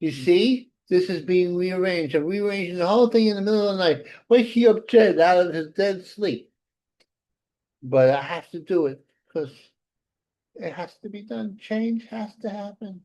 You see, this is being rearranged. I'm rearranging the whole thing in the middle of the night, waking up Jed out of his dead sleep. But I have to do it because it has to be done. Change has to happen.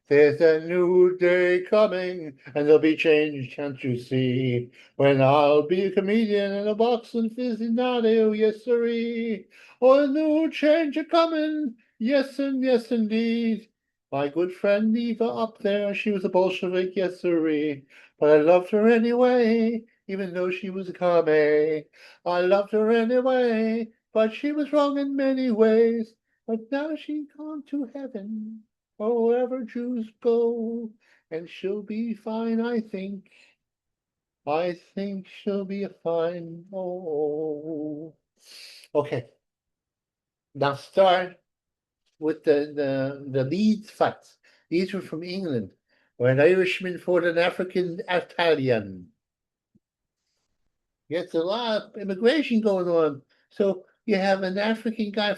There's a new day coming, and there'll be change, can't you see? When I'll be a comedian in a box and aficionado, yes sirree. Oh, a new change a coming, yes and yes indeed. My good friend Eva up there, she was a Bolshevik, yes sirree. But I loved her anyway, even though she was a commie. I loved her anyway, but she was wrong in many ways. But now she's gone to heaven or wherever Jews go, and she'll be fine, I think. I think she'll be fine. Oh, okay. Now start with the Leeds fights. These were from England, where an Irishman fought an African Italian. It's a lot of immigration going on. So you have an African guy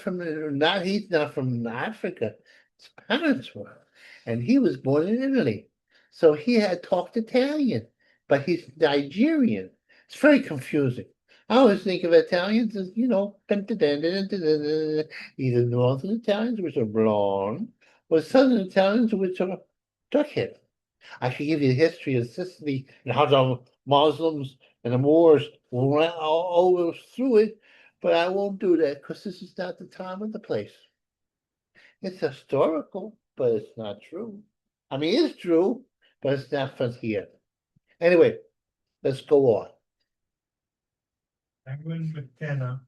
he's not from Africa. His parents were. And he was born in Italy. So he had talked Italian, but he's Nigerian. It's very confusing. I always think of Italians as, either Northern Italians, which are blonde, or Southern Italians, which are dark-haired. I could give you the history of Sicily and how the Muslims and the Moors went all over through it, but I won't do that because this is not the time or the place. It's historical, but it's not true. I mean, it's true, but it's not from here. Anyway, let's go on. Penguin McKenna,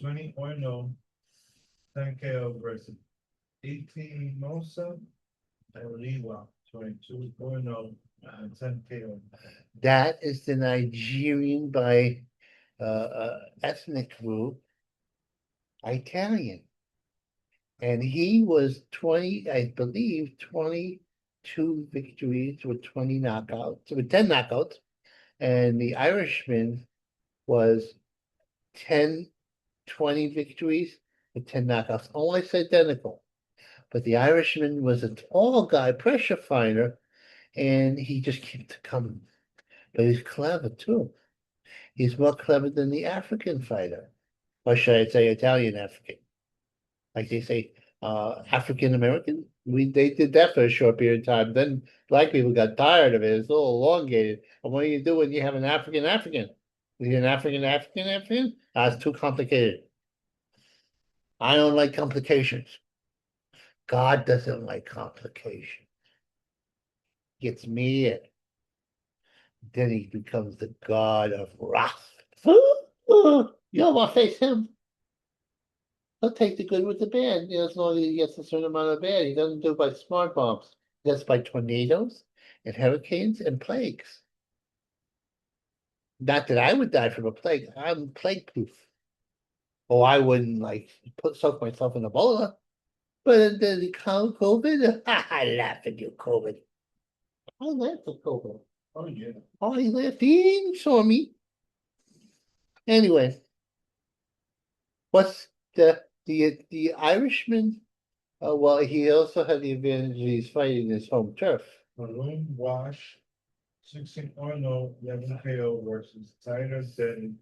20 or no, 10 KO versus 18 Mosa and Liwa, 22 or no, and 10 KO. That is the Nigerian by ethnic group, Italian. And he was 20, I believe, 22 victories with 20 knockouts, with 10 knockouts. And the Irishman was 10, 20 victories with 10 knockouts, almost identical. But the Irishman was a tall guy, pressure fighter, and he just kept coming. But he's clever too. He's more clever than the African fighter, or should I say Italian African? Like they say, African American. They did that for a short period of time. Then black people got tired of it. It's a little elongated. And what do you do when you have an African African? Is he an African African African? It's too complicated. I don't like complications. God doesn't like complications. Gets me in. Then he becomes the god of wrath. You don't want to face him. He'll take the good with the bad, as long as he gets a certain amount of bad. He doesn't do it by smart bombs. He does it by tornadoes and hurricanes and plagues. Not that I would die from a plague. I'm plague proof. Oh, I wouldn't like soak myself in Ebola. But the COVID, I laugh at you, COVID. I laugh at COVID. Oh, yeah. Oh, he laughed. He saw me. Anyway, what's the Irishman? Well, he also had the advantage he's fighting his home turf. Balloon Wash, 16 or no, 11 KO versus Tyler Denny,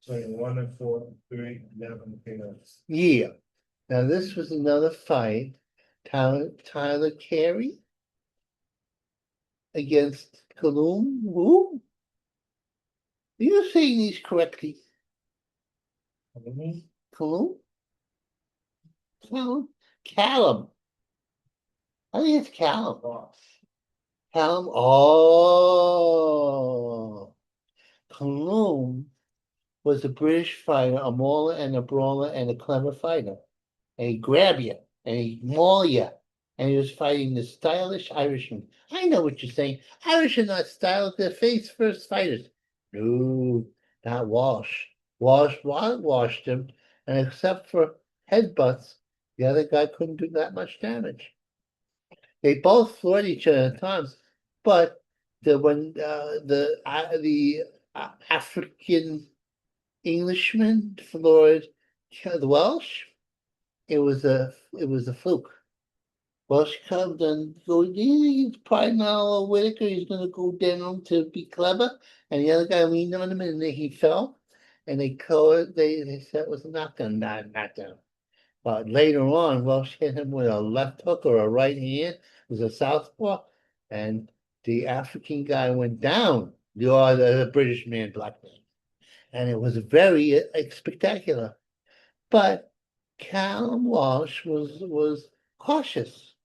21 and 4, 3, 11 KO. Yeah. Now this was another fight. Tyler Carey against Kaloum. Who? Are you saying these correctly? Balloon Kaloum? Callum? Callum. I think it's Callum. Wash. Callum. Oh. Kaloum was a British fighter, a mauler and a brawler and a clever fighter. And he'd grab you and he'd maul you. And he was fighting the stylish Irishman. I know what you're saying. Irish are not stylish, they're face first fighters. No, not Walsh. Walsh washed him, and except for headbutts, the other guy couldn't do that much damage. They both floored each other at times, but the African Englishman floored the Welsh, it was a fluke. Welsh comes and he's priding on all Whitaker, he's gonna go down to be clever, and the other guy leaned on him and then he fell. And they said it was a knockdown. But later on, Welsh hit him with a left hook or a right hand, it was a southpaw, and the African guy went down, the British man, black man. And it was very spectacular. But Callum Walsh was cautious.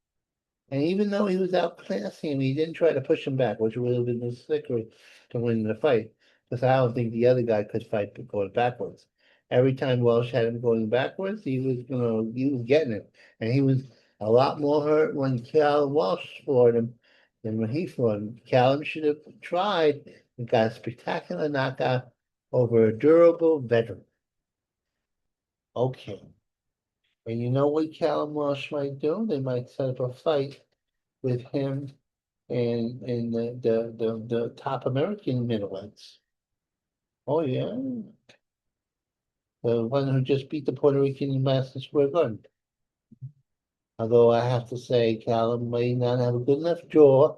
And even though he was outclassing him, he didn't try to push him back, which would have been the secret to winning the fight. Because I don't think the other guy could fight going backwards. Every time Welsh had him going backwards, he was getting it. And he was a lot more hurt when Cal Walsh fought him than when he fought him. Callum should have tried and got a spectacular knockout over a durable veteran. Okay. And you know what Callum Walsh might do? They might set up a fight with him and the top American middleweights. Oh, yeah. The one who just beat the Puerto Rican in Madison Square Garden. Although I have to say, Callum may not have a good enough jaw,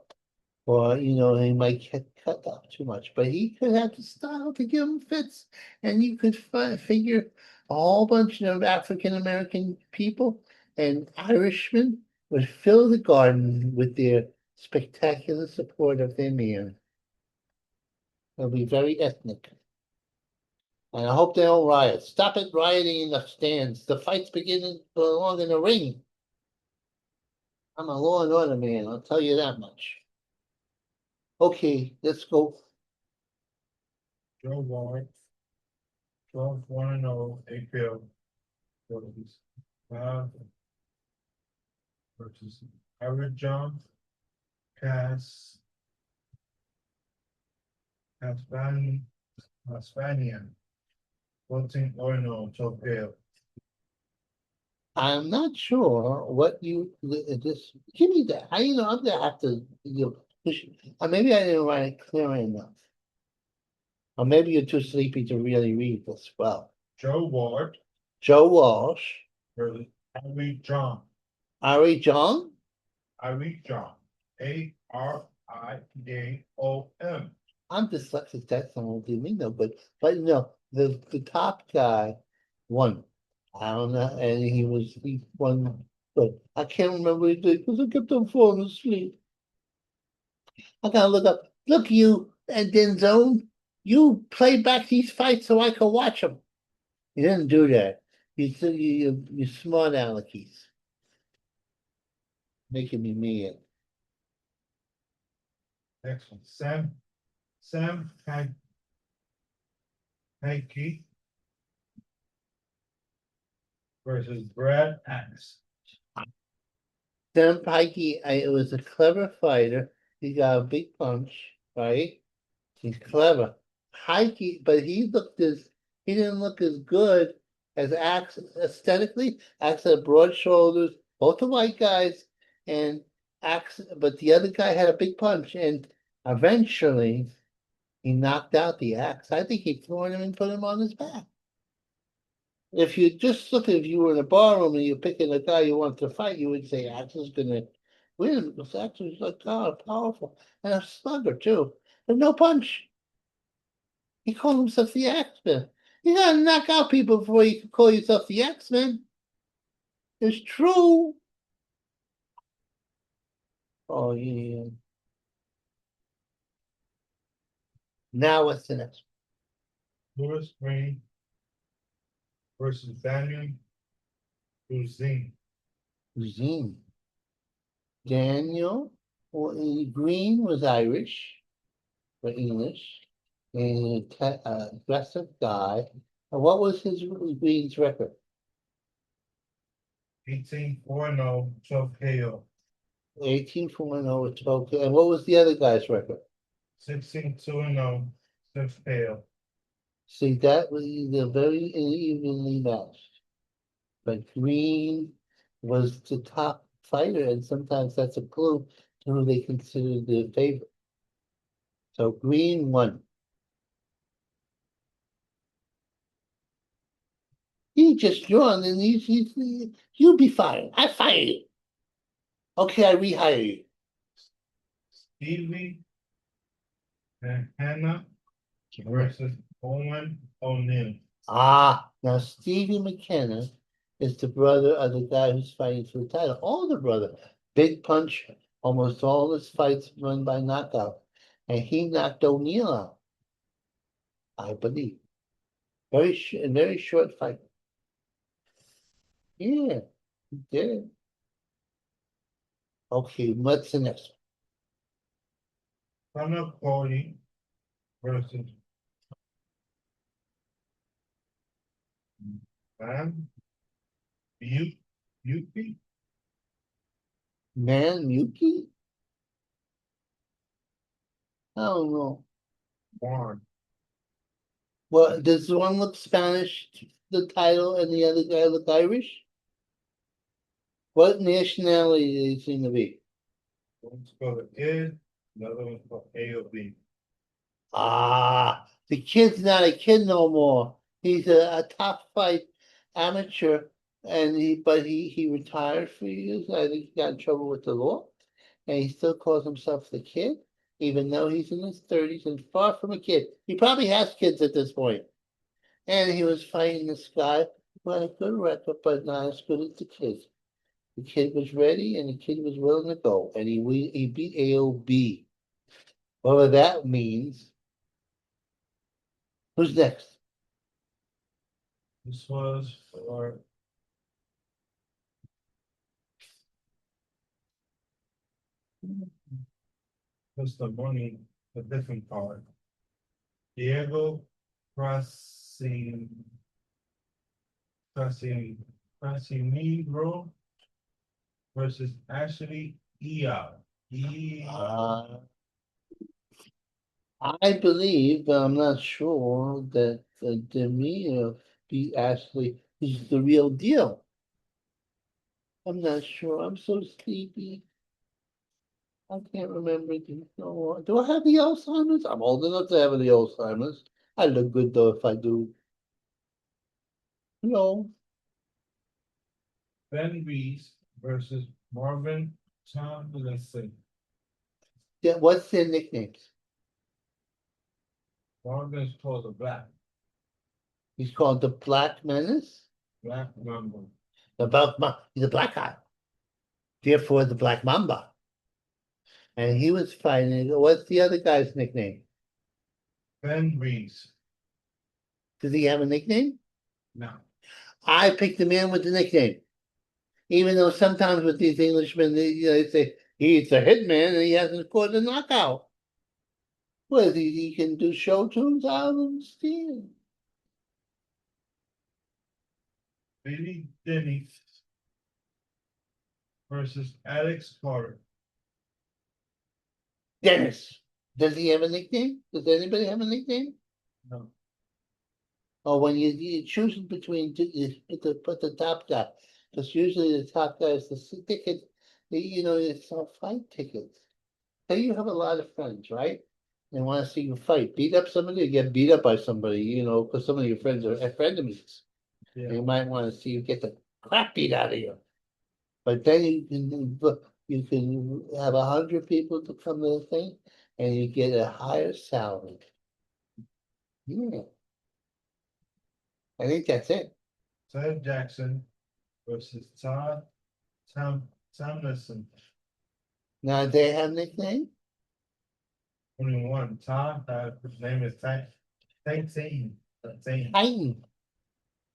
or he might get cut up too much. But he could have the style to give him fits, and you could figure a whole bunch of African American people and Irishmen would fill the garden with their spectacular support of their man. It'll be very ethnic. And I hope they don't riot. Stop it rioting in the stands. The fight's beginning belong in the ring. I'm a law and order man, I'll tell you that much. Okay, let's go. Joe Warren, 12-1-0, APL. Versus Howard John, Cass, Caspanian, 14-0, Tokyo. I'm not sure what this, give me that. I'm gonna have to, or maybe I didn't write it clear enough. Or maybe you're too sleepy to really read this well. Joe Ward Joe Walsh, versus Harry John, Ari John, Harry John, Arijon. I'm dyslexic, that's not do me no, but the top guy won. I don't know, and he won, but I can't remember what he did because I kept on falling asleep. I gotta look you and Denzone, you play back these fights so I can watch them. You didn't do that. You smart aleckies. Making me mad. Next one, Sam Hankey versus Brad Axe. Sam Pikey, it was a clever fighter. He got a big punch, right? He's clever. Heike, but he didn't look as good as Axe aesthetically. Axe had broad shoulders, both are white guys, and Axe, but the other guy had a big punch, and eventually he knocked out the Axe. I think he threw him and put him on his back. If you were in a barroom and you're picking a guy you want to fight, you would say Axe is gonna win because Axe is like God, powerful and a slugger too, but no punch. He called himself the X-Men. You gotta knock out people before you can call yourself the X-Men. It's true. Oh yeah. Now what's the next Lewis Green versus Daniel Uzine. cuisine? Daniel Green was Irish or English, and aggressive guy. And what was his Green's record? 18-4-0, 12 KO. 18-4-0 with 12. And what was the other guy's record? 16-2-0, 6 KO. See, that was very evenly matched. But Green was the top fighter, and sometimes that's a clue to who they consider the favorite. So Green won. He just yawned and you'll be fired. I fire you. Okay, I rehire you. Stevie and Hannah versus Owen O'Neill. Ah, now Stevie McKenna is the brother of the guy who's fighting for the title. Older brother, big punch. Almost all his fights run by knockout, and he knocked O'Neal out, I believe. Very short fight. Yeah, he did. Okay, what's the next Connor Cody versus Man Yuki one? Man, Yuki? I don't know. Warren. Well, does the one look Spanish, the title, and the other guy look Irish? What nationality do they seem to be? One's called a kid, the other one's called AOB. Ah, the kid's not a kid no more. He's a top flight amateur, and he retired for years. I think he got in trouble with the law, and he still calls himself the kid, even though he's in his 30s and far from a kid. He probably has kids at this point. And he was fighting this guy who had a good record, but not as good as the kid. The kid was ready, and the kid was willing to go, and he beat AOB. Whatever that means. Who's next? This was for just the money, a different card. Diego Crossing Crossing Casimiro versus Ashley Ea. Uh, I believe, but I'm not sure that Demir beat Ashley is the real deal. I'm not sure. I'm so sleepy. I can't remember. Do I have the Alzheimer's? I'm old enough to have the Alzheimer's. I look good though if I do. No. Ben Reese versus Marvin Tomlinson. Yeah, what's their nicknames? Marvin's called the He's called the Black Menace. Black Mamba. He's a black guy. Therefore, the Black Mamba. And he was fighting. What's the other guy's nickname? Ben Reese. Does he have a nickname? No. I picked the man with the nickname. Even though sometimes with these Englishmen, they say he's a hitman and he hasn't scored a knockout. Well, he can do show tunes. I don't understand. Billy Denny versus Alex Carter. Dennis. Does he have a nickname? Does anybody have a nickname? No. Or when you choose between two, you put the top guy, because usually the top guy is the ticket. You sell fight tickets. Say you have a lot of friends, right? They want to see you fight, beat up somebody, or get beat up by somebody. Because some of your friends are frenemies. Yeah. You might want to see you get the crap beat out of you. But then you can have 100 people to come to the thing, and you get a higher salary. Yeah, I think that's it. Ted Jackson versus Todd Tomlinson. Now they have nickname. 21. Todd, his name is Titan. Titan.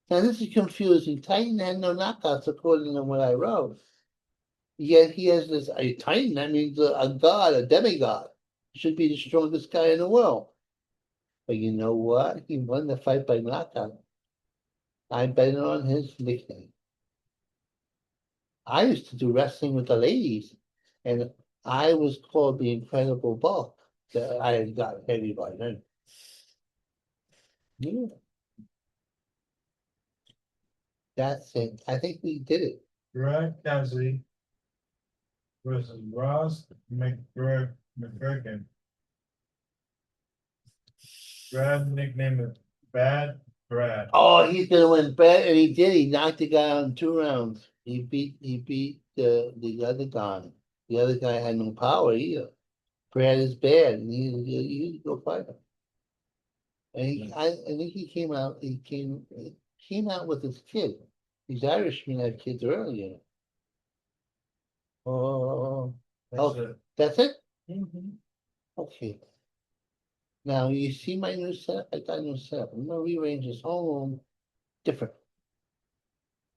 Now this is confusing. Titan had no knockouts according to what I wrote. Yet he has this a Titan. That means a god, a demigod. Should be the strongest guy in the world. But you know what? He won the fight by knockout. I bet on his nickname. I used to do wrestling with the ladies, and I was called the Incredible Bulk. I had got heavy by then. Yeah, that's it. I think we did it. Brad Cassidy versus Ross McGregor. Brad nickname is Bad Brad. Oh, he's gonna win bad, and he did. He knocked the guy out in 2 rounds. He beat the other guy. The other guy had no power either. Brad is bad, and he go fight him. And I think he came out with his kid. These Irishmen had kids earlier. Oh, That's oh, it. that's it? Mhm. Okay. Now you see my new setup. I got a new setup. I'm gonna rearrange this whole room different.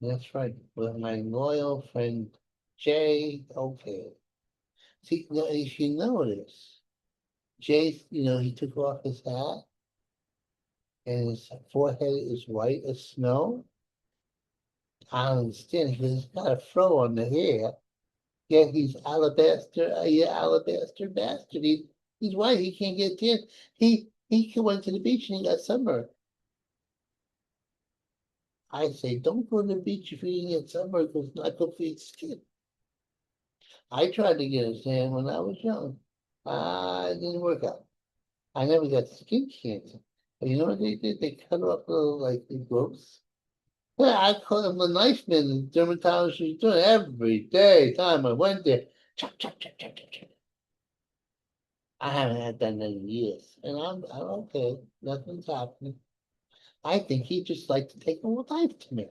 That's right. With my loyal friend Jay. Okay. See, now, if you notice, Jay, he took off his hat and his forehead is white as snow. I don't understand because he's got a fro on the hair. Yet he's alabaster, alabaster bastard. He's white. He can't get tan. He went to the beach and he got sunburned. I say, don't go to the beach if you can get sunburned because it's not good for your skin. I tried to get a tan when I was young. It didn't work out. I never got skin cancer. But you know what they did? They cut off little like the ropes. Yeah, I call him the knife man. The dermatologist was doing every day. Time I went there, chop, chop, chop, chop, chop, chop. I haven't had that in years, and I'm okay. Nothing's happening. I think he just like to take a life to me.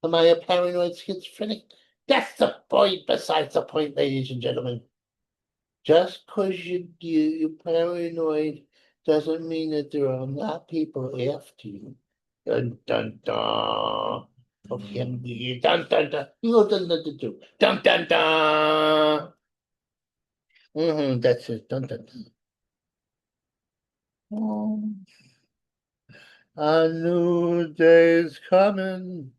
Am I a paranoid schizophrenic? That's the point. Besides the point, ladies and gentlemen. Just because you're paranoid doesn't mean that there are not people after you. Dun dun dun. Okay, dun dun dun. You go dun dun dun dun. Dun dun dun. That's it. Dun dun dun. Oh, a new day is coming.